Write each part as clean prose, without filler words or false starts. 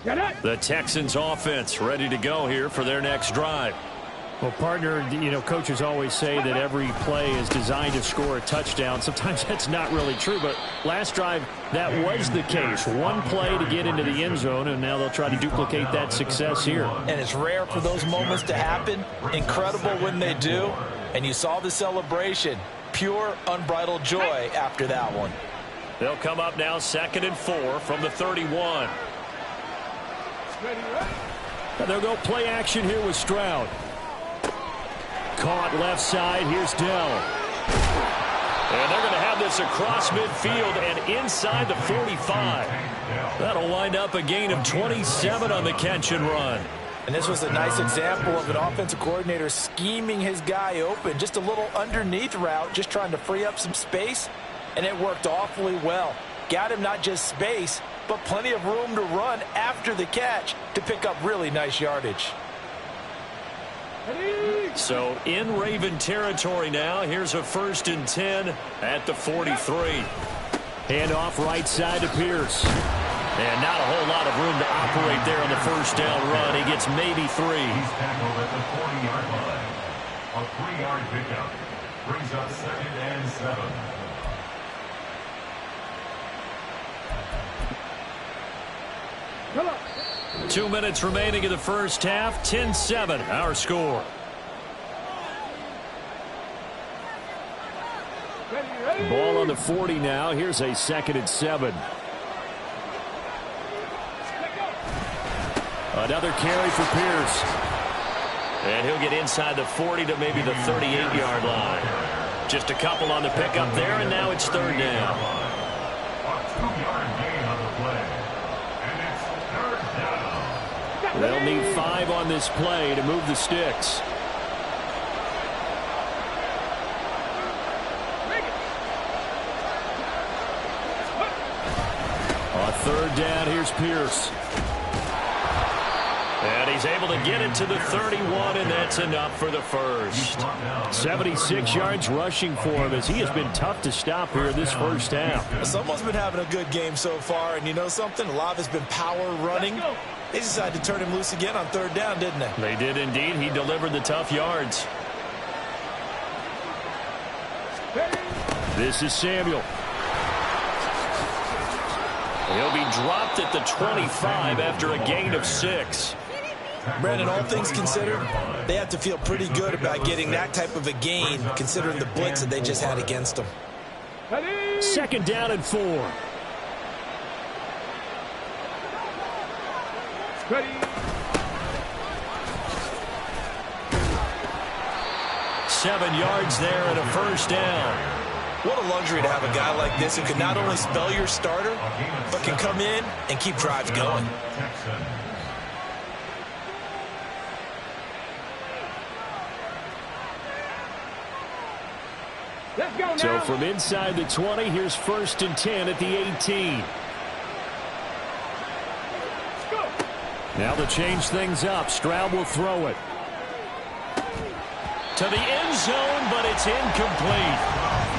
The Texans offense ready to go here for their next drive. Well, partner, coaches always say that every play is designed to score a touchdown. Sometimes that's not really true, but last drive, that was the case. One play to get into the end zone, and now they'll try to duplicate that success here. And it's rare for those moments to happen. Incredible when they do. And you saw the celebration. Pure, unbridled joy after that one. They'll come up now 2nd and 4 from the 31. And they'll go play action here with Stroud. Caught left side. Here's Dell. And they're going to have this across midfield and inside the 45. That'll wind up a gain of 27 on the catch and run. And this was a nice example of an offensive coordinator scheming his guy open. Just a little underneath route, just trying to free up some space. And it worked awfully well. Got him not just space, but plenty of room to run after the catch to pick up really nice yardage. So in Raven territory now. Here's a 1st and 10 at the 43. Handoff right side to Pierce. And not a whole lot of room to operate there on the first down run. He gets maybe 3. He's tackled at the 40-yard line. A 3-yard pickup brings up 2nd and 7. Come on. 2 minutes remaining in the first half. 10-7 our score. Ball on the 40 now. Here's a 2nd and 7. Another carry for Pierce. And he'll get inside the 40 to maybe the 38-yard line. Just a couple on the pickup there, and now it's 3rd down. A 2-yard gain on the play. And it's 3rd down. They'll need 5 on this play to move the sticks. On 3rd down, here's Pierce. And he's able to get it to the 31, and that's enough for the first. 76 yards rushing for him as he has been tough to stop here this first half. Someone's been having a good game so far, and you know something? A lot of it's been power running. They decided to turn him loose again on 3rd down, didn't they? They did indeed. He delivered the tough yards. This is Samuel. He'll be dropped at the 25 after a gain of 6. Brandon, all things considered, they have to feel pretty good about getting that type of a gain, considering the blitz that they just had against them. 2nd down and 4. Ready. 7 yards there and a first down. What a luxury to have a guy like this who can not only spell your starter, but can come in and keep drives going. So from inside the 20, here's 1st and 10 at the 18. Now to change things up, Stroud will throw it. To the end zone, but it's incomplete.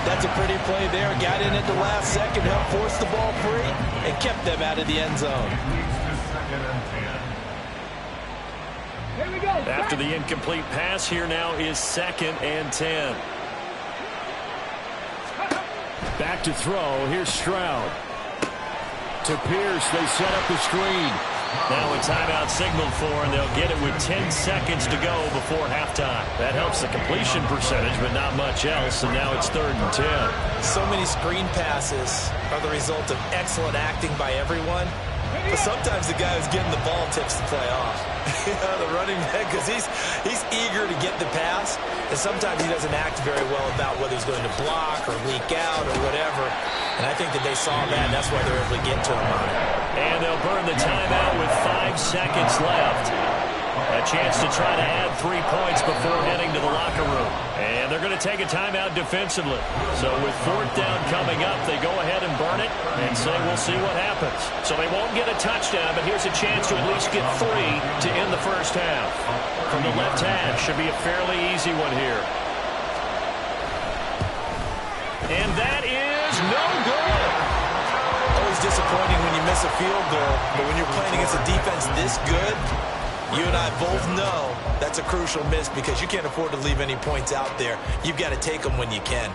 That's a pretty play there. Got in at the last second, helped force the ball free, and kept them out of the end zone. Here we go. After the incomplete pass, here now is 2nd and 10. Back to throw. Here's Stroud. To Pierce. They set up the screen. Now a timeout signaled for, and they'll get it with 10 seconds to go before halftime. That helps the completion percentage, but not much else, and now it's 3rd and 10. So many screen passes are the result of excellent acting by everyone. But sometimes the guy who's getting the ball tips the play off. The running back, because he's eager to get the pass, and sometimes he doesn't act very well about whether he's going to block or leak out or whatever. And I think that they saw that, and that's why they're able to get to him on it. And they'll burn the timeout with 5 seconds left. A chance to try to add 3 points before heading to the locker room. And they're going to take a timeout defensively. So with 4th down coming up, they go ahead and burn it and say we'll see what happens. So they won't get a touchdown, but here's a chance to at least get 3 to end the first half. From the left hash, should be a fairly easy one here. And that is no good. Oh, always disappointing when you miss a field goal, but when you're playing against a defense this good, you and I both know that's a crucial miss because you can't afford to leave any points out there. You've got to take them when you can.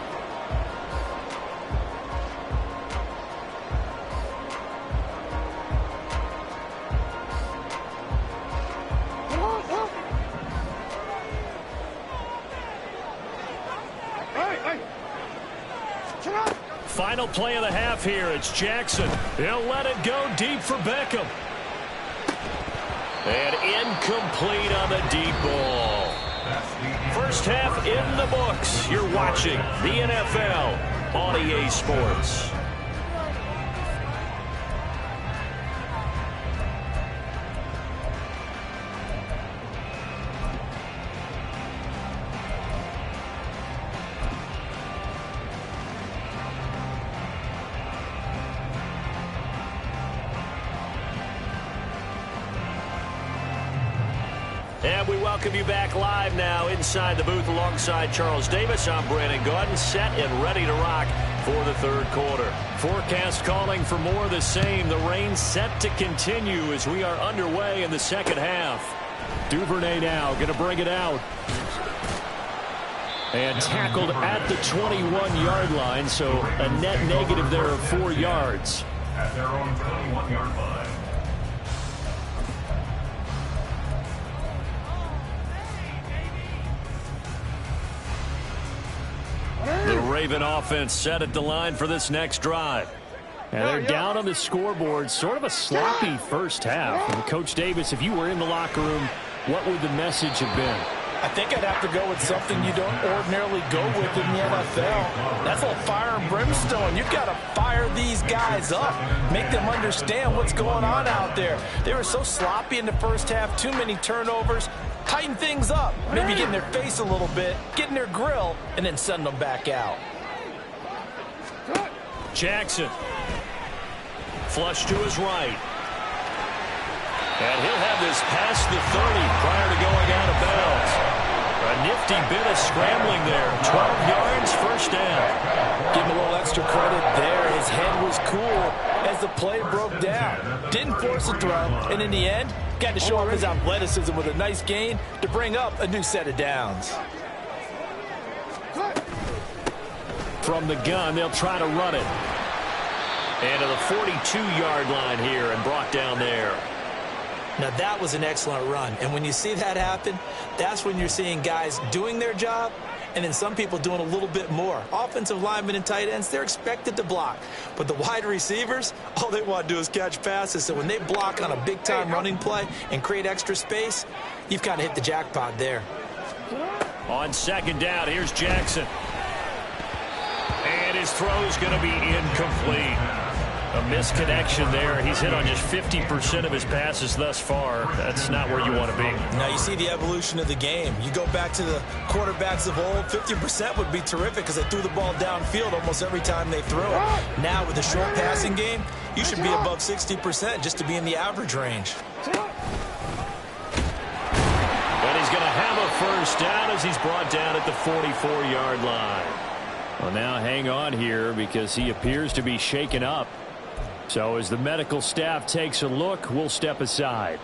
Final play of the half here. It's Jackson. He'll let it go deep for Beckham. And incomplete on the deep ball. First half in the books. You're watching the NFL on EA Sports. And we welcome you back live now inside the booth alongside Charles Davis. I'm Brandon Gaudin, set and ready to rock for the third quarter. Forecast calling for more of the same. The rain set to continue as we are underway in the second half. Duvernay now going to bring it out. And tackled at the 21-yard line, so a net negative there of 4 yards. At their own 21-yard line. The Raven offense set at the line for this next drive. And they're down on the scoreboard. Sort of a sloppy first half. And Coach Davis, if you were in the locker room, what would the message have been? I think I'd have to go with something you don't ordinarily go with in the NFL. That's a little fire and brimstone. You've got to fire these guys up. Make them understand what's going on out there. They were so sloppy in the first half. Too many turnovers. Tighten things up. Maybe get in their face a little bit. Get in their grill. And then send them back out. Jackson. Flush to his right. And he'll have this past the 30 prior to going out of bounds. A nifty bit of scrambling there. 12 yards, first down. Give him a little extra credit there. His head was cool as the play broke down. Didn't force a throw. And in the end, got to show off his athleticism with a nice gain to bring up a new set of downs. From the gun, they'll try to run it. And to the 42-yard line here and brought down there. Now, that was an excellent run. And when you see that happen, that's when you're seeing guys doing their job and then some people doing a little bit more. Offensive linemen and tight ends, they're expected to block. But the wide receivers, all they want to do is catch passes. So when they block on a big-time running play and create extra space, you've kind of hit the jackpot there. On second down, here's Jackson. And his throw's going to be incomplete. A misconnection there. He's hit on just 50% of his passes thus far. That's not where you want to be. Now you see the evolution of the game. You go back to the quarterbacks of old, 50% would be terrific because they threw the ball downfield almost every time they threw it. Now with the short passing game, you should be above 60% just to be in the average range. But he's going to have a first down as he's brought down at the 44-yard line. Well, now hang on here because he appears to be shaken up. So as the medical staff takes a look, we'll step aside.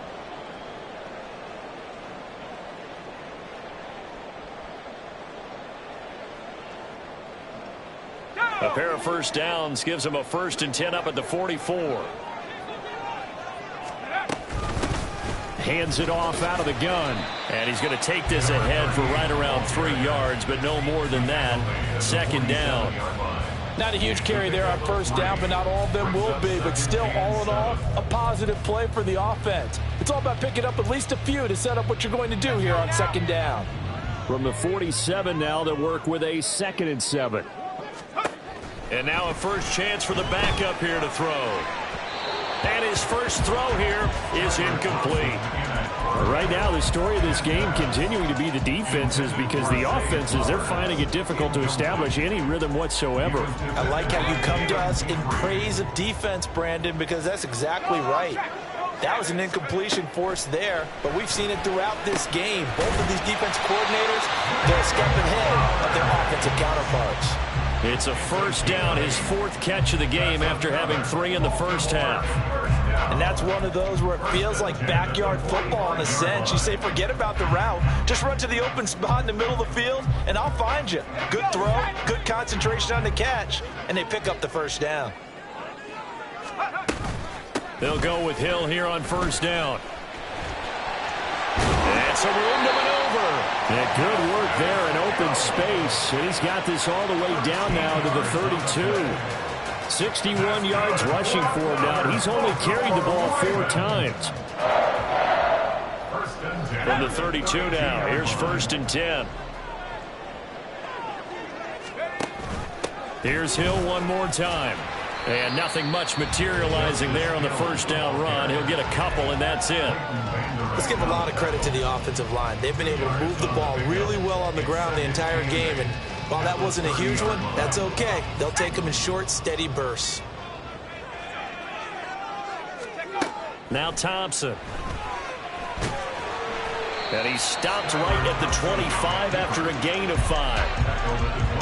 A pair of first downs gives him a 1st and 10 up at the 44. Hands it off out of the gun. And he's going to take this ahead for right around 3 yards, but no more than that. Second down. Not a huge carry there on first down, but not all of them will be. But still, all in all, a positive play for the offense. It's all about picking up at least a few to set up what you're going to do here on second down. From the 47 now, they'll work with a 2nd and 7. And now a first chance for the backup here to throw. And his first throw here is incomplete. Right now, the story of this game continuing to be the defenses because the offenses, they're finding it difficult to establish any rhythm whatsoever. I like how you come to us in praise of defense, Brandon, because that's exactly right. That was an incompletion forced there, but we've seen it throughout this game. Both of these defense coordinators, they're a step ahead of their offensive counterparts. It's a first down, his 4th catch of the game after having 3 in the first half. And that's one of those where it feels like backyard football in a sense. You say, forget about the route. Just run to the open spot in the middle of the field, and I'll find you. Good throw, good concentration on the catch, and they pick up the first down. They'll go with Hill here on first down. That's a room to maneuver. Yeah, good work there in open space. And he's got this all the way down now to the 32. 61 yards rushing for him now. He's only carried the ball 4 times. From the 32 now, here's 1st and 10. Here's Hill one more time. And nothing much materializing there on the first down run. He'll get a couple, and that's it. Let's give a lot of credit to the offensive line. They've been able to move the ball really well on the ground the entire game. And while that wasn't a huge one, that's okay. They'll take them in short, steady bursts. Now Thompson. And he stopped right at the 25 after a gain of 5.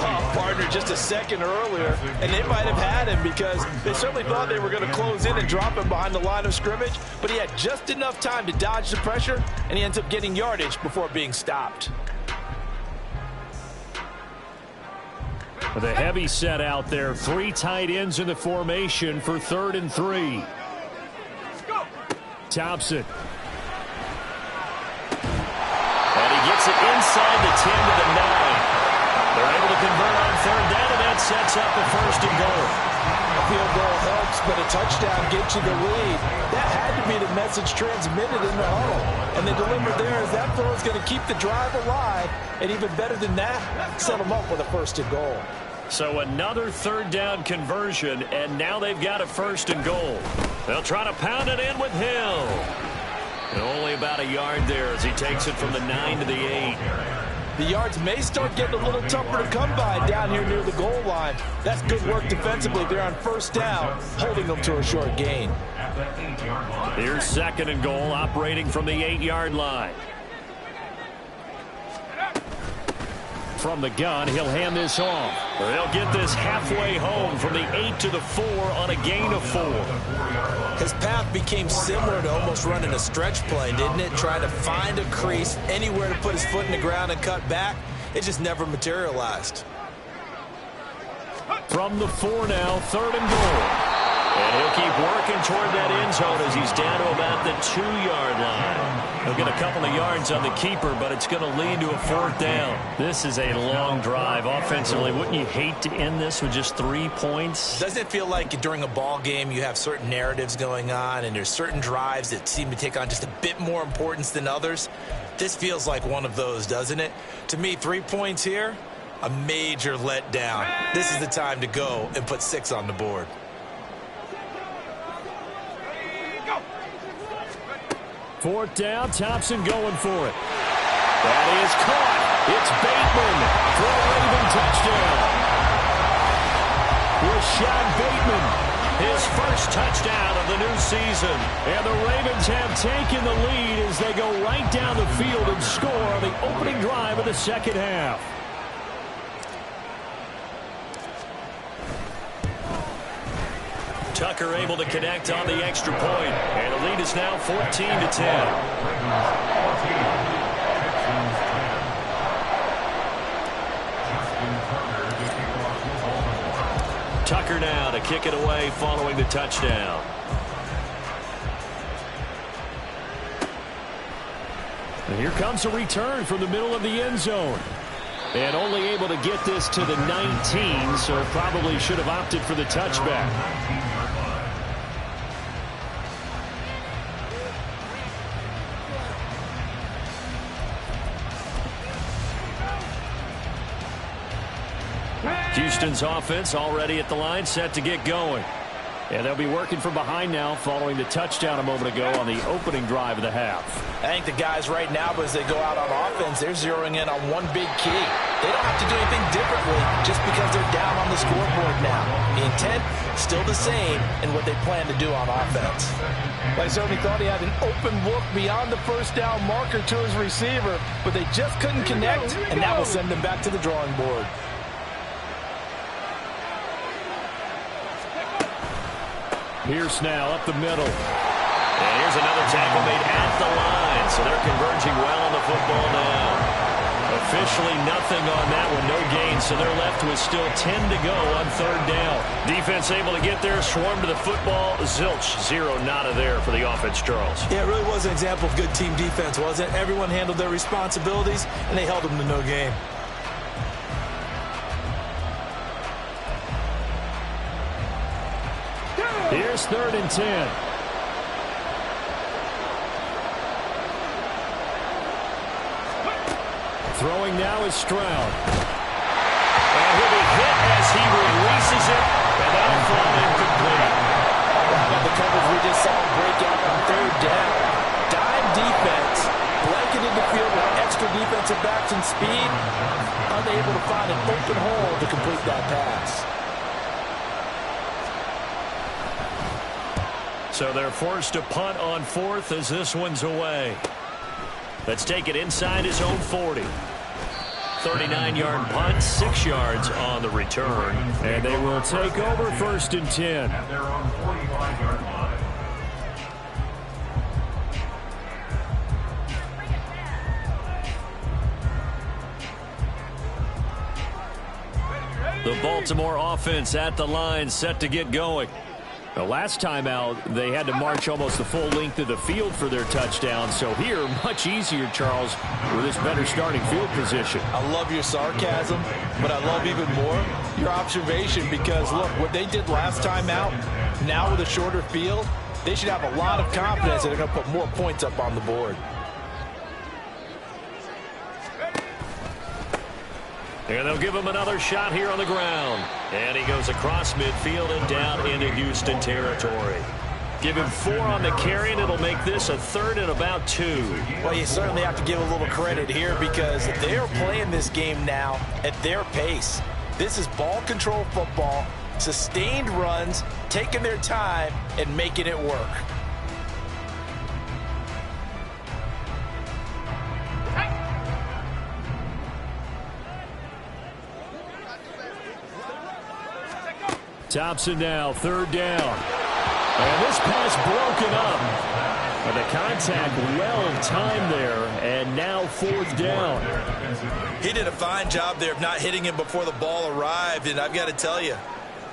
Oh, partner, just a second earlier, and they might have had him because they certainly thought they were going to close in and drop him behind the line of scrimmage, but he had just enough time to dodge the pressure, and he ends up getting yardage before being stopped. With a heavy set out there, 3 tight ends in the formation for 3rd and 3. Thompson. And he gets it inside the 10 to the 9. They're able to convert on 3rd down, and that sets up a 1st and goal. A field goal helps, but a touchdown gets you the lead. That had to be the message transmitted in the huddle. And they delivered there as that throw is going to keep the drive alive. And even better than that, set them up with a 1st and goal. So another 3rd down conversion, and now they've got a 1st and goal. They'll try to pound it in with Hill. And only about a yard there as he takes it from the 9 to the 8. The yards may start getting a little tougher to come by down here near the goal line. That's good work defensively there on 1st down, holding them to a short gain. Here's 2nd and goal, operating from the 8-yard line. From the gun, he'll hand this off. They'll get this halfway home from the 8 to the 4 on a gain of 4. His path became similar to almost running a stretch play, didn't it? Trying to find a crease, anywhere to put his foot in the ground and cut back. It just never materialized. From the 4 now, 3rd and goal. And he'll keep working toward that end zone as he's down to about the 2-yard line. He'll get a couple of yards on the keeper, but it's going to lead to a 4th down. This is a long drive offensively. Wouldn't you hate to end this with just 3 points? Doesn't it feel like during a ball game you have certain narratives going on and there's certain drives that seem to take on just a bit more importance than others? This feels like one of those, doesn't it? To me, 3 points here, a major letdown. This is the time to go and put 6 on the board. Fourth down, Thompson going for it. That is caught. It's Bateman for a Raven touchdown. Rashad Bateman, his first touchdown of the new season. And the Ravens have taken the lead as they go right down the field and score on the opening drive of the 2nd half. Tucker able to connect on the extra point, and the lead is now 14-10. Tucker now to kick it away following the touchdown. And here comes a return from the middle of the end zone. And only able to get this to the 19, so probably should have opted for the touchback. Houston's offense already at the line, set to get going. And they'll be working from behind now following the touchdown a moment ago on the opening drive of the half. I think the guys right now, as they go out on offense, they're zeroing in on one big key. They don't have to do anything differently just because they're down on the scoreboard now. The intent, still the same in what they plan to do on offense. I certainly thought he had an open look beyond the 1st down marker to his receiver, but they just couldn't connect, and that will send them back to the drawing board. Pierce now up the middle. And here's another tackle made at the line. So they're converging well on the football now. Officially nothing on that one, no gain, so they're left with still 10 to go on third down. Defense able to get there, swarm to the football. Zilch, zero, nada there for the offense, Charles. Yeah, it really was an example of good team defense, wasn't it? Everyone handled their responsibilities, and they held them to no gain. Here's 3rd and 10. Throwing now is Stroud. And he'll be hit as he releases it, and that'll fall incomplete. About the coverage we just saw him break out on third down. Dime defense, blanketed the field with extra defensive backs and speed, unable to find an open hole to complete that pass. So they're forced to punt on 4th as this one's away. Let's take it inside his own 40. 39-yard punt, 6 yards on the return. And they will take over 1st and 10. At their own 45-yard line. The Baltimore offense at the line, set to get going. The last time out, they had to march almost the full length of the field for their touchdown. So here, much easier, Charles, with this better starting field position. I love your sarcasm, but I love even more your observation because, look, what they did last time out, now with a shorter field, they should have a lot of confidence that they're going to put more points up on the board. And they'll give him another shot here on the ground. And he goes across midfield and down into Houston territory. Give him 4 on the carry, and it'll make this a 3rd and about 2. Well, you certainly have to give a little credit here because they are playing this game now at their pace. This is ball control football, sustained runs, taking their time, and making it work. Thompson now, 3rd down. And this pass broken up. But the contact well timed there, and now 4th down. He did a fine job there of not hitting him before the ball arrived, and I've got to tell you,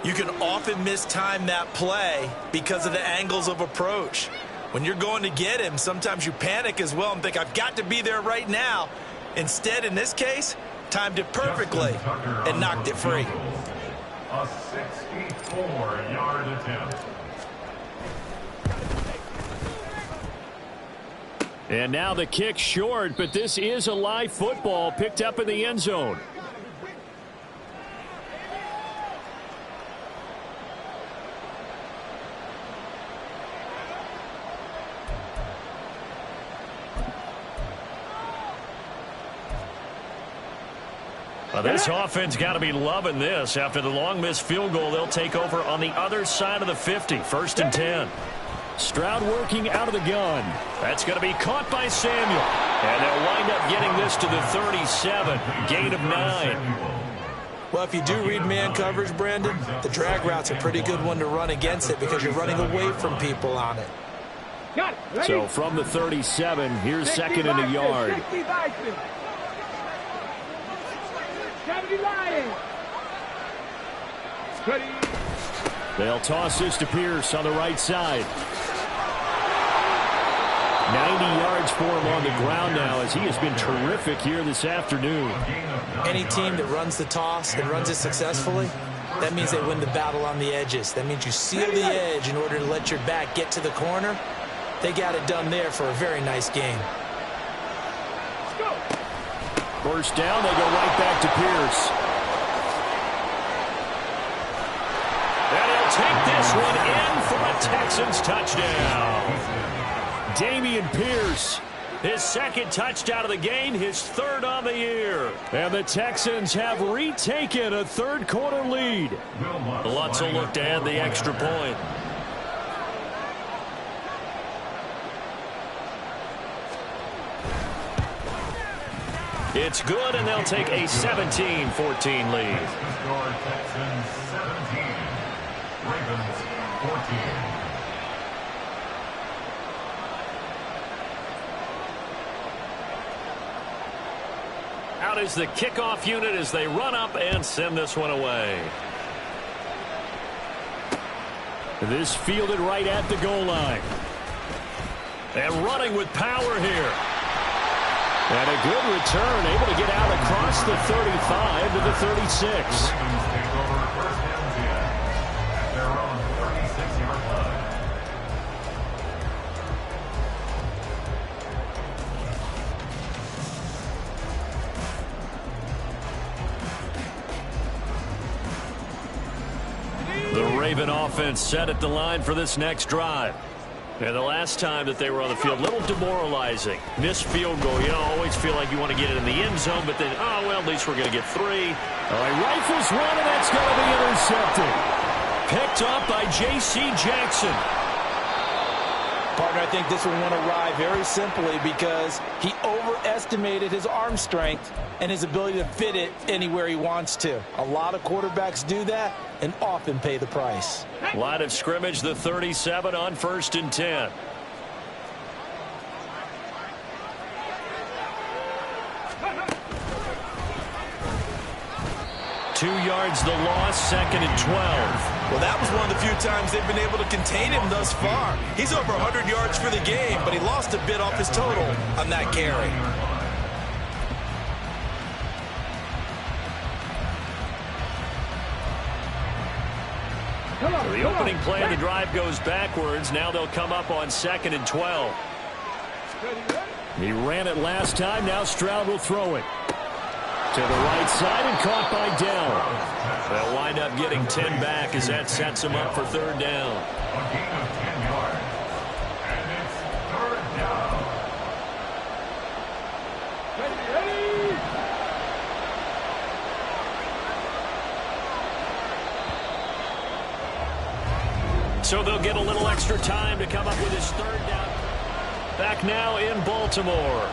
you can often mistime that play because of the angles of approach. When you're going to get him, sometimes you panic as well and think, I've got to be there right now. Instead, in this case, timed it perfectly and knocked it free. A 64-yard attempt. And now the kick short, but this is a live football picked up in the end zone. Well, this offense got to be loving this. After the long missed field goal, they'll take over on the other side of the 50. 1st and 10. Stroud working out of the gun. That's going to be caught by Samuel. And they'll wind up getting this to the 37. Gain of 9. Well, if you do read man coverage, Brandon, the drag route's a pretty good one to run against it because you're running away from people on it. So from the 37, here's 2nd and a yard. They'll toss this to Pierce on the right side. 90 yards for him on the ground now as he has been terrific here this afternoon. Any team that runs the toss and runs it successfully, that means they win the battle on the edges. That means you seal the edge in order to let your back get to the corner. They got it done there for a very nice game. First down, they go right back to Pierce. And he'll take this one in for a Texans touchdown. Dameon Pierce. His 2nd touchdown of the game, his 3rd on the year. And the Texans have retaken a 3rd quarter lead. Lutz will look to add the extra point. It's good, and they'll take a 17-14 lead. Texans 17, Ravens 14. out is the kickoff unit as they run up and send this one away. This fielded right at the goal line. And running with power here. And a good return, able to get out across the 35 to the 36. The Raven offense set at the line for this next drive. And the last time that they were on the field, a little demoralizing. Missed field goal. You always feel like you want to get it in the end zone, but then, oh, well, at least we're going to get 3. He rifles one, and that's going to be intercepted. Picked up by J.C. Jackson. Partner, I think this one went awry very simply because he overestimated his arm strength and his ability to fit it anywhere he wants to. A lot of quarterbacks do that and often pay the price. Line of scrimmage, the 37 on 1st and 10. Two yards the loss, 2nd and 12. Well, that was one of the few times they've been able to contain him thus far. He's over 100 yards for the game, but he lost a bit off his total on that carry. So the opening play of the drive goes backwards. Now they'll come up on 2nd and 12. He ran it last time. Now Stroud will throw it. To the right side and caught by Dell. They'll wind up getting 10 back as that sets them up for 3rd down. A gain of 10 yards. And it's 3rd down. So they'll get a little extra time to come up with his 3rd down. Back now in Baltimore.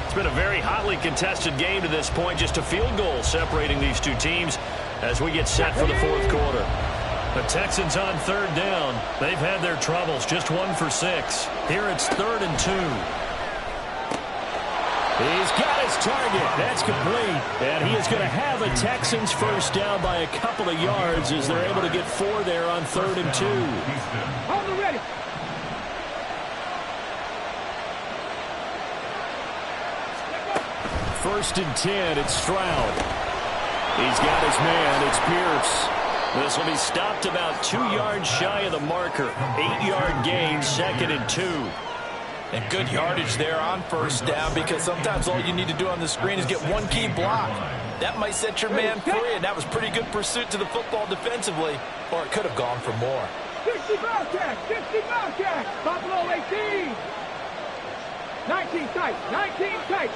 It's been a very hotly contested game to this point. Just a field goal separating these two teams as we get set for the 4th quarter. The Texans on 3rd down. They've had their troubles. Just 1 for 6. Here it's 3rd and 2. He's got his target. That's complete. And he is going to have a Texans 1st down by a couple of yards as they're able to get 4 there on 3rd and 2. Hold it ready. First and 10, it's Stroud. He's got his man, it's Pierce. This will be stopped about 2 yards shy of the marker. 8-yard gain, 2nd and 2. And good yardage there on 1st down because sometimes all you need to do on the screen is get one key block. That might set your man free, and that was pretty good pursuit to the football defensively, or it could have gone for more. 60 Bobcat, 60 Bobcat, Buffalo 18. 19 tight, 19 tight.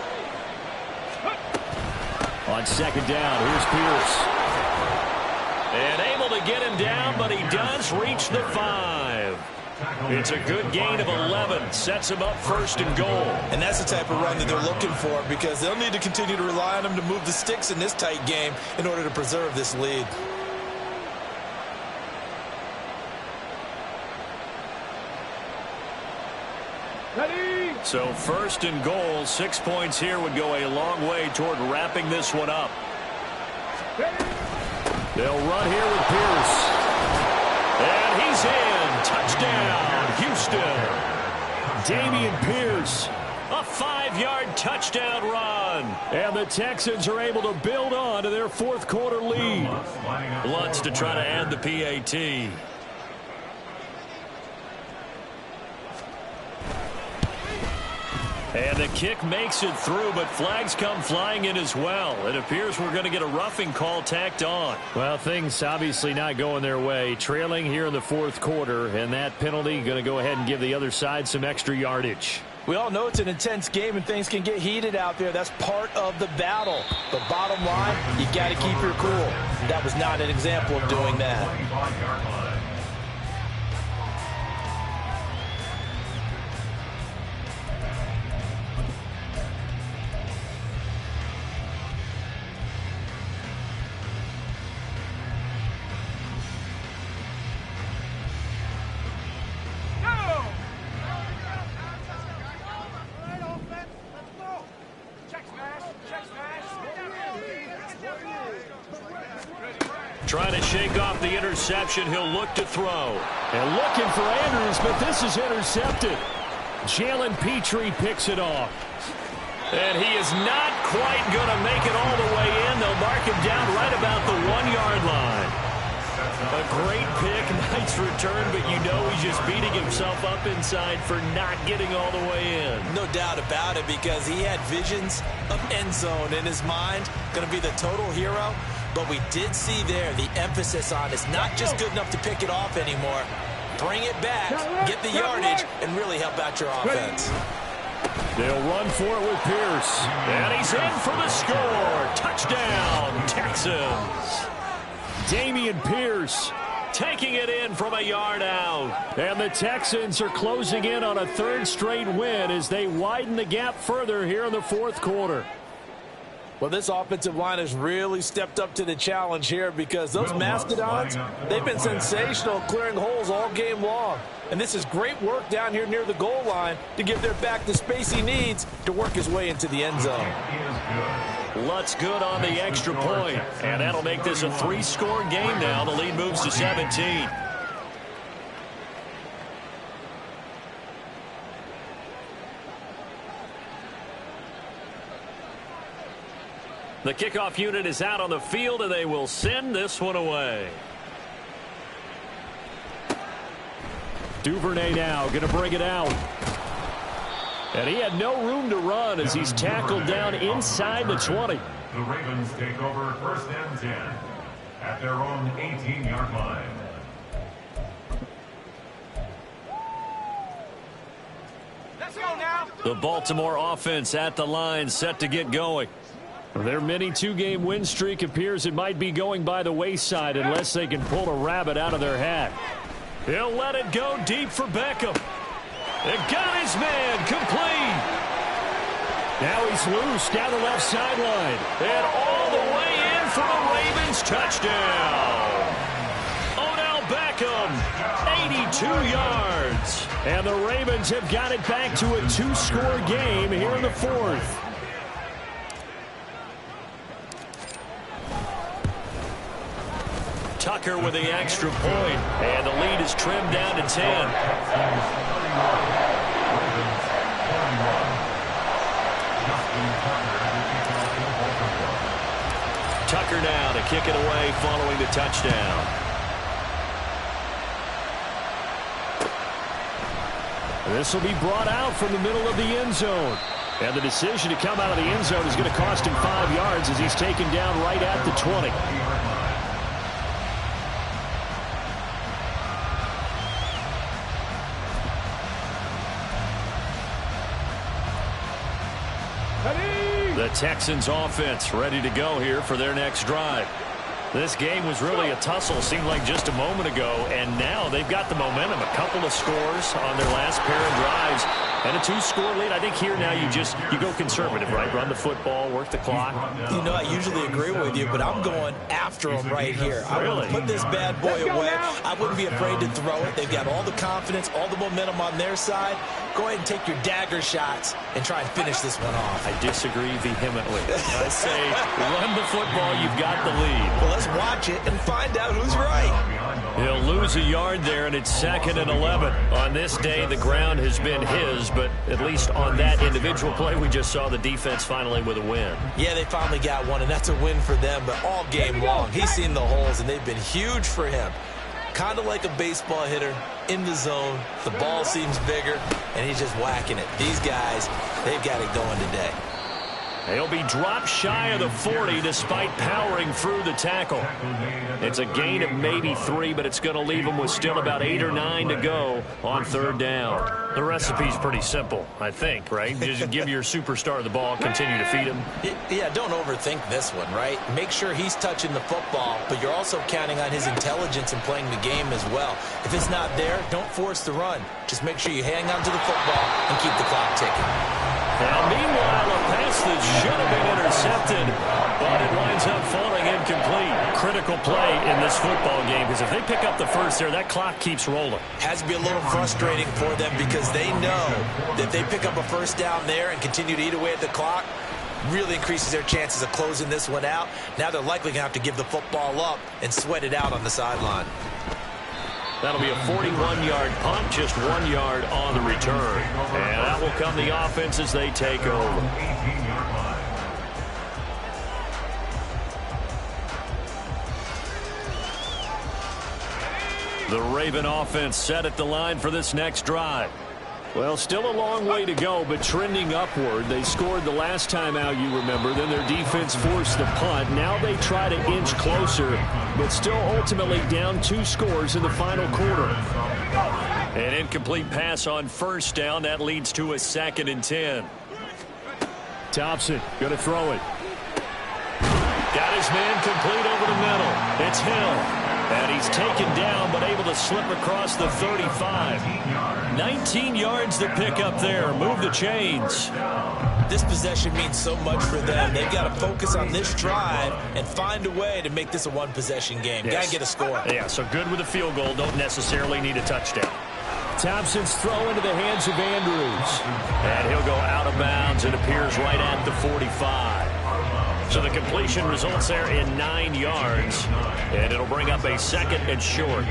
On 2nd down, here's Pierce. And able to get him down, but he does reach the 5. It's a good gain of 11. Sets him up 1st and goal. And that's the type of run that they're looking for because they'll need to continue to rely on him to move the sticks in this tight game in order to preserve this lead. Ready. So 1st and goal, 6 points here would go a long way toward wrapping this one up. Ready. They'll run here with Pierce. And he's in. Touchdown, Houston. Dameon Pierce. A 5-yard touchdown run. And the Texans are able to build on to their 4th quarter lead. Lutz to try to add the PAT. And the kick makes it through, but flags come flying in as well. It appears we're going to get a roughing call tacked on. Well, things obviously not going their way. Trailing here in the 4th quarter, and that penalty going to go ahead and give the other side some extra yardage. We all know it's an intense game and things can get heated out there. That's part of the battle. But bottom line, you got to keep your cool. That was not an example of doing that. 25-yard line. Trying to shake off the interception. He'll look to throw. And looking for Andrews, but this is intercepted. Jalen Petrie picks it off. And he is not quite going to make it all the way in. They'll mark him down right about the 1-yard line. A great pick, nice return, but you know he's just beating himself up inside for not getting all the way in. No doubt about it, because he had visions of end zone in his mind. Going to be the total hero. But we did see there the emphasis on it's not just good enough to pick it off anymore. Bring it back, get the yardage, and really help out your offense. They'll run for it with Pierce. And he's in for the score. Touchdown, Texans. Dameon Pierce taking it in from a yard out. And the Texans are closing in on a third straight win as they widen the gap further here in the fourth quarter. Well, this offensive line has really stepped up to the challenge here, because those Mastodons, they've been sensational clearing holes all game long. And this is great work down here near the goal line to give their back the space he needs to work his way into the end zone. Lutz good on the extra point. And that'll make this a 3-score game now. The lead moves to 17. The kickoff unit is out on the field, and they will send this one away. Duvernay now going to bring it out. And he had no room to run as he's tackled down inside the 20. The Ravens take over 1st and 10 at their own 18-yard line. Let's go now. The Baltimore offense at the line, set to get going. Their mini 2-game win streak appears it might be going by the wayside unless they can pull a rabbit out of their hat. He'll let it go deep for Beckham. It got his man complete. Now he's loose down the left sideline. And all the way in for a Ravens touchdown. Odell Beckham, 82 yards. And the Ravens have got it back to a 2-score game here in the fourth. Tucker with the extra point, and the lead is trimmed down to 10. Tucker now to kick it away following the touchdown. This will be brought out from the middle of the end zone. And the decision to come out of the end zone is going to cost him 5 yards as he's taken down right at the 20. The Texans offense ready to go here for their next drive. This game was really a tussle, seemed like just a moment ago, and now they've got the momentum. A couple of scores on their last pair of drives and a 2-score lead. I think here now you go conservative, right? Run the football, work the clock. You know, I usually agree with you, but I'm going after them right here. I Really? would put this bad boy away. I wouldn't be afraid to throw it. They've got all the confidence, all the momentum on their side. Go ahead and take your dagger shots and try and finish this one off. I disagree vehemently. I say run the football, you've got the lead. Well, let's watch it and find out who's right. He'll lose a yard there, and it's 2nd and 11. On this day, the ground has been his, but at least on that individual play, we just saw the defense finally with a win. Yeah, they finally got one, and that's a win for them, but all game long, he's seen the holes, and they've been huge for him. Kind of like a baseball hitter in the zone. The ball seems bigger, and he's just whacking it. These guys, they've got it going today. He'll be dropped shy of the 40 despite powering through the tackle. It's a gain of maybe 3, but it's going to leave him with still about 8 or 9 to go on 3rd down. The recipe's pretty simple, I think, right? Just give your superstar the ball, continue to feed him. Yeah, don't overthink this one, right? Make sure he's touching the football, but you're also counting on his intelligence in playing the game as well. If it's not there, don't force the run. Just make sure you hang on to the football and keep the clock ticking. Now, meanwhile, a pass that should have been intercepted, but it winds up falling incomplete. Critical play in this football game, because if they pick up the first there, that clock keeps rolling. Has to be a little frustrating for them because they know that if they pick up a first down there and continue to eat away at the clock, really increases their chances of closing this one out. Now they're likely going to have to give the football up and sweat it out on the sideline. That'll be a 41-yard punt, just 1 yard on the return. And that will come the offense as they take over. 18-yard line. The Raven offense set at the line for this next drive. Well, still a long way to go, but trending upward. They scored the last time out, you remember. Then their defense forced the punt. Now they try to inch closer, but still ultimately down 2 scores in the final quarter. An incomplete pass on first down. That leads to a 2nd and 10. Thompson going to throw it. Got his man complete over the middle. It's Hill. And he's taken down, but able to slip across the 35. 19 yards to pick up there. Move the chains. This possession means so much for them. They've got to focus on this drive and find a way to make this a one-possession game. Yes. Got to get a score. Yeah, so good with a field goal. Don't necessarily need a touchdown. Thompson's throw into the hands of Andrews. And he'll go out of bounds. It appears right at the 45. So the completion results there in 9 yards. And it'll bring up a 2nd and short.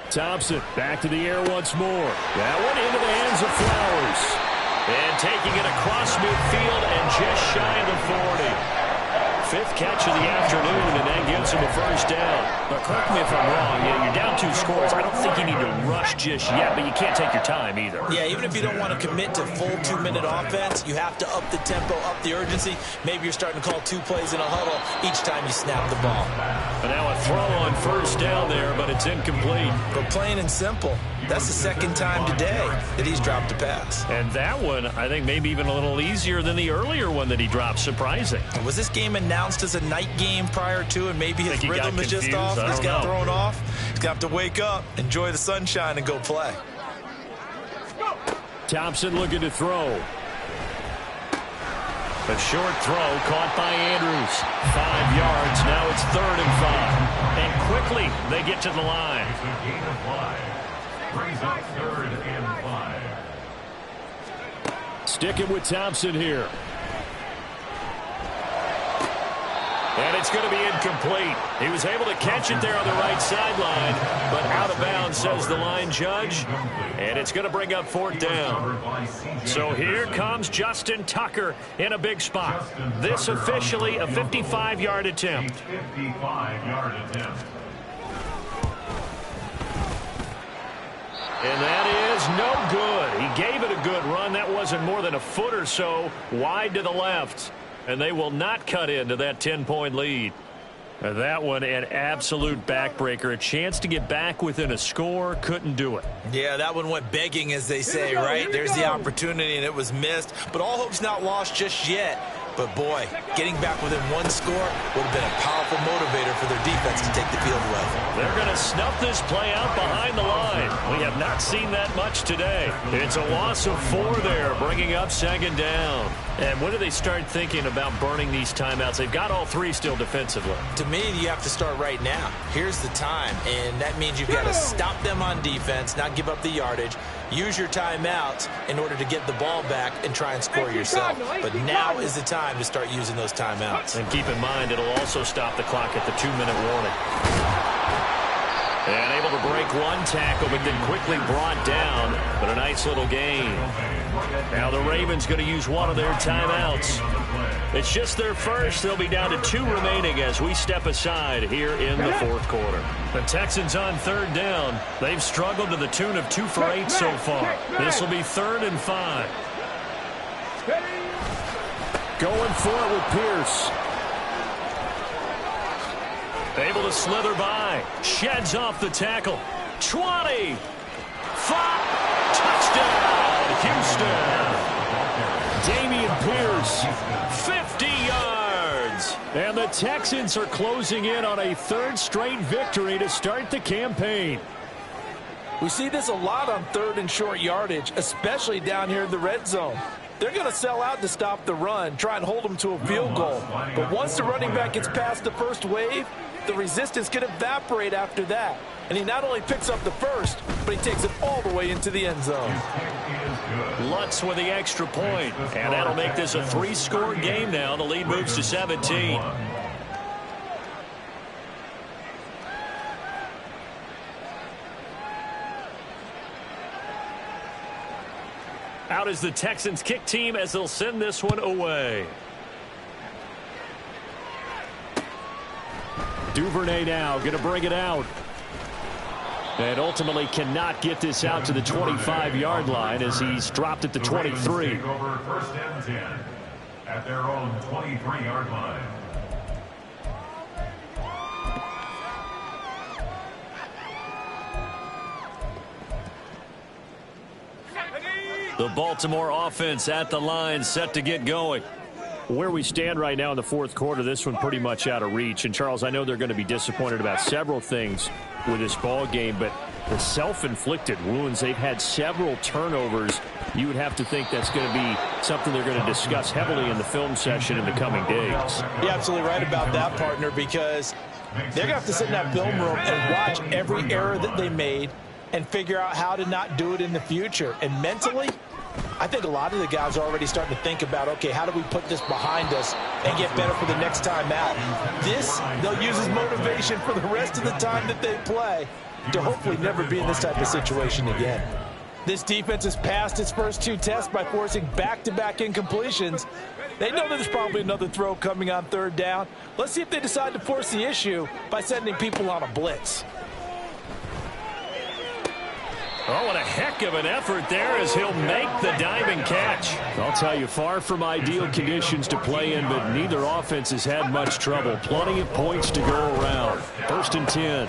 Thompson back to the air once more. That one into the hands of Flowers. And taking it across midfield and just shy of the 40. 5th catch of the afternoon, and that gives him a first down. But correct me if I'm wrong, you're down 2 scores. I don't think you need to rush just yet, but you can't take your time either. Yeah, even if you don't want to commit to full 2-minute offense, you have to up the tempo, up the urgency. Maybe you're starting to call 2 plays in a huddle each time you snap the ball. And now a throw on first down there, but it's incomplete. But plain and simple, that's the 2nd time today that he's dropped a pass. And that one, I think, maybe even a little easier than the earlier one that he dropped. Surprising. Was this game announced as a night game prior to, and maybe his rhythm is just off? He's got thrown off. He's got to wake up, enjoy the sunshine, and go play. Thompson looking to throw. A short throw caught by Andrews. 5 yards. Now it's 3rd and 5. And quickly they get to the line. It's a gain of 5. Brings up 3rd and 5. Sticking with Thompson here. And it's going to be incomplete. He was able to catch it there on the right sideline, but out of bounds, says the line judge. And it's going to bring up 4th down. So here comes Justin Tucker in a big spot. This officially a 55-yard attempt. 55-yard attempt. And that is no good. He gave it a good run. That wasn't more than a foot or so wide to the left. And they will not cut into that 10-point lead. That one an absolute backbreaker. A chance to get back within a score. Couldn't do it. Yeah, that one went begging, as they say, right? There's the opportunity, and it was missed. But all hope's not lost just yet. But, boy, getting back within 1 score would have been a powerful motivator for their defense to take the field away. They're going to snuff this play out behind the line. We have not seen that much today. It's a loss of 4 there, bringing up 2nd down. And when do they start thinking about burning these timeouts? They've got all 3 still defensively. To me, you have to start right now. Here's the time, and that means you've got to stop them on defense, not give up the yardage. Use your timeouts in order to get the ball back and try and score yourself. But now is the time to start using those timeouts. And keep in mind, it'll also stop the clock at the 2-minute warning. And able to break 1 tackle, but then quickly brought down. But a nice little gain. Now the Ravens going to use 1 of their timeouts. It's just their first. They'll be down to 2 remaining as we step aside here in the 4th quarter. The Texans on 3rd down. They've struggled to the tune of 2 for 8 so far. This will be 3rd and 5. Going for it with Pierce. Able to slither by. Sheds off the tackle. 20. 5. Touchdown, Houston. Dameon Pierce. 50 yards. And the Texans are closing in on a 3rd straight victory to start the campaign. We see this a lot on 3rd and short yardage, especially down here in the red zone. They're going to sell out to stop the run, try and hold them to a field goal. But once the running back gets past the first wave, the resistance can evaporate after that. And he not only picks up the first, but he takes it all the way into the end zone. Lutz with the extra point, and that'll make this a 3-score game now. The lead moves to 17. Out is the Texans kick team as they'll send this one away. Duvernay now going to bring it out. And ultimately cannot get this out to the 25-yard line as he's dropped at the 23. Over 1st and 10 at their own 23-yard line. The Baltimore offense at the line, set to get going. Where we stand right now in the fourth quarter, this one pretty much out of reach. And, Charles, I know they're going to be disappointed about several things with this ball game, but the self-inflicted wounds, they've had several turnovers. You would have to think that's going to be something they're going to discuss heavily in the film session in the coming days. You're absolutely right about that, partner, because they're going to have to sit in that film room and watch every error that they made and figure out how to not do it in the future. And mentally, I think a lot of the guys are already starting to think about, okay, how do we put this behind us and get better for the next time out? This, they'll use as motivation for the rest of the time that they play to hopefully never be in this type of situation again. This defense has passed its first 2 tests by forcing back-to-back incompletions. They know there's probably another throw coming on 3rd down. Let's see if they decide to force the issue by sending people on a blitz. Oh, what a heck of an effort there as he'll make the diving catch. I'll tell you, far from ideal conditions to play in, but neither offense has had much trouble. Plenty of points to go around. 1st and 10.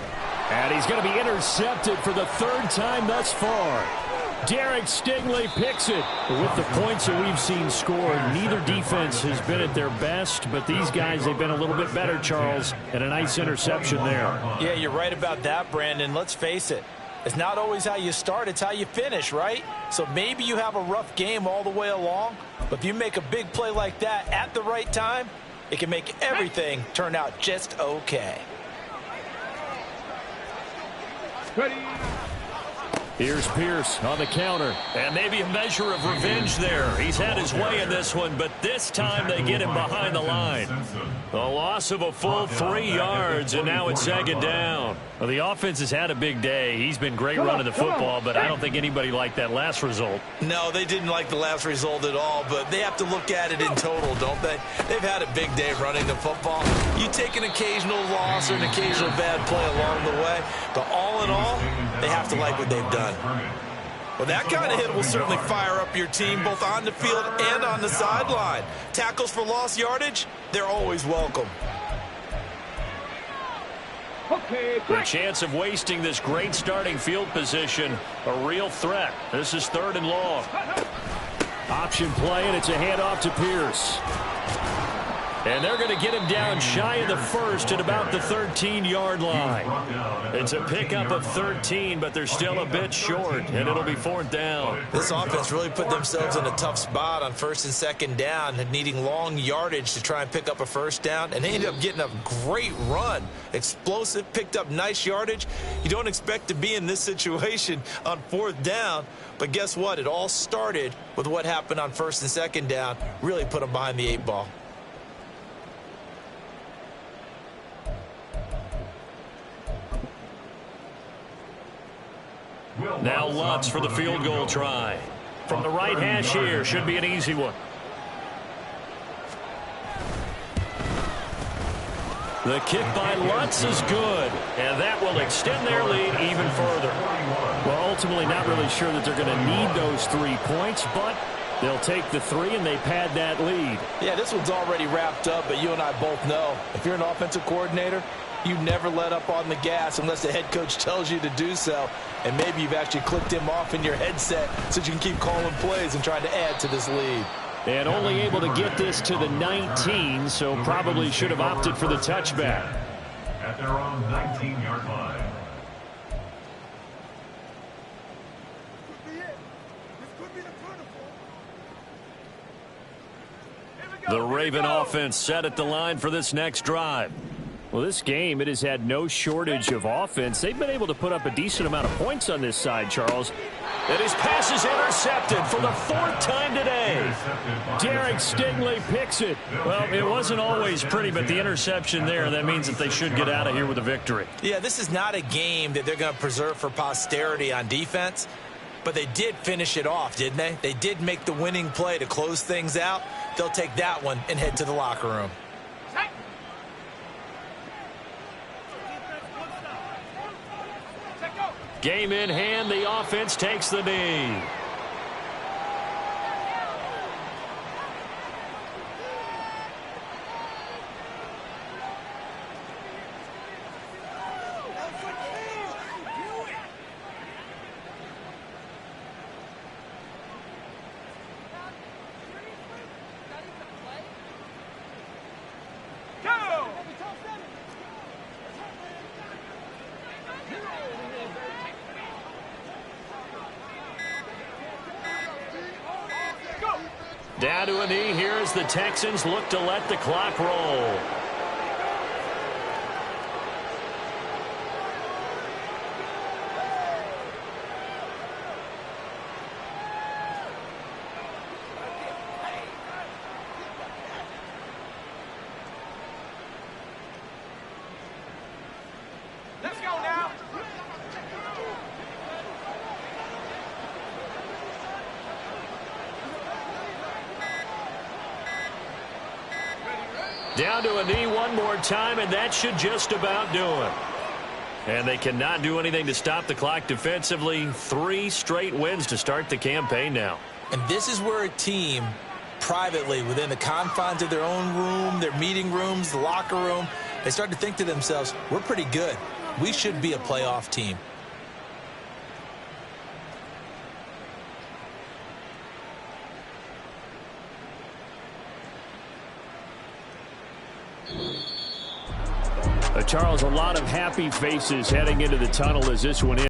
And he's going to be intercepted for the 3rd time thus far. Derek Stingley picks it. With the points that we've seen scored, neither defense has been at their best, but these guys, they've been a little bit better, Charles, and a nice interception there. Yeah, you're right about that, Brandon. Let's face it. It's not always how you start, it's how you finish, right? So maybe you have a rough game all the way along, but if you make a big play like that at the right time, it can make everything turn out just okay. Ready. Here's Pierce on the counter. And maybe a measure of revenge there. He's had his way in this one, but this time they get him behind the line. The loss of a full 3 yards, and now it's 2nd down. Well, the offense has had a big day. He's been great running the football, but I don't think anybody liked that last result. No, they didn't like the last result at all, but they have to look at it in total, don't they? They've had a big day running the football. You take an occasional loss or an occasional bad play along the way, but all in all, they have to like what they've done. Well, that kind of hit will certainly fire up your team both on the field and on the sideline. Tackles for lost yardage, they're always welcome. The chance of wasting this great starting field position, a real threat. This is 3rd and long. Option play, and it's a handoff to Pierce. And they're going to get him down shy of the 1st at about the 13-yard line. It's a pickup of 13, but they're still a bit short, and it'll be 4th down. This offense really put themselves in a tough spot on 1st and 2nd down, needing long yardage to try and pick up a 1st down, and they ended up getting a great run. Explosive, picked up nice yardage. You don't expect to be in this situation on 4th down, but guess what? It all started with what happened on 1st and 2nd down. Really put them behind the 8 ball. Now Lutz for the field goal try. From the right hash here, should be an easy one. The kick by Lutz is good, and that will extend their lead even further. Well, ultimately not really sure that they're going to need those 3 points, but they'll take the 3 and they pad that lead. Yeah, this one's already wrapped up, but you and I both know if you're an offensive coordinator, you never let up on the gas unless the head coach tells you to do so. And maybe you've actually clicked him off in your headset so you can keep calling plays and trying to add to this lead. And only able to get this to the 19, so probably should have opted for the touchback. At their own 19-yard line. The Raven offense set at the line for this next drive. Well, this game, it has had no shortage of offense. They've been able to put up a decent amount of points on this side, Charles. And his pass is intercepted for the 4th time today. Derek Stingley picks it. Well, it wasn't always pretty, but the interception there, that means that they should get out of here with a victory. Yeah, this is not a game that they're going to preserve for posterity on defense, but they did finish it off, didn't they? They did make the winning play to close things out. They'll take that one and head to the locker room. Game in hand, the offense takes the knee. Down to a knee here as the Texans look to let the clock roll. Let's go now. Down to a knee one more time, and that should just about do it. And they cannot do anything to stop the clock defensively. 3 straight wins to start the campaign now. And this is where a team, privately, within the confines of their own room, their meeting rooms, the locker room, they start to think to themselves, we're pretty good. We should be a playoff team. Charles, a lot of happy faces heading into the tunnel as this one ends.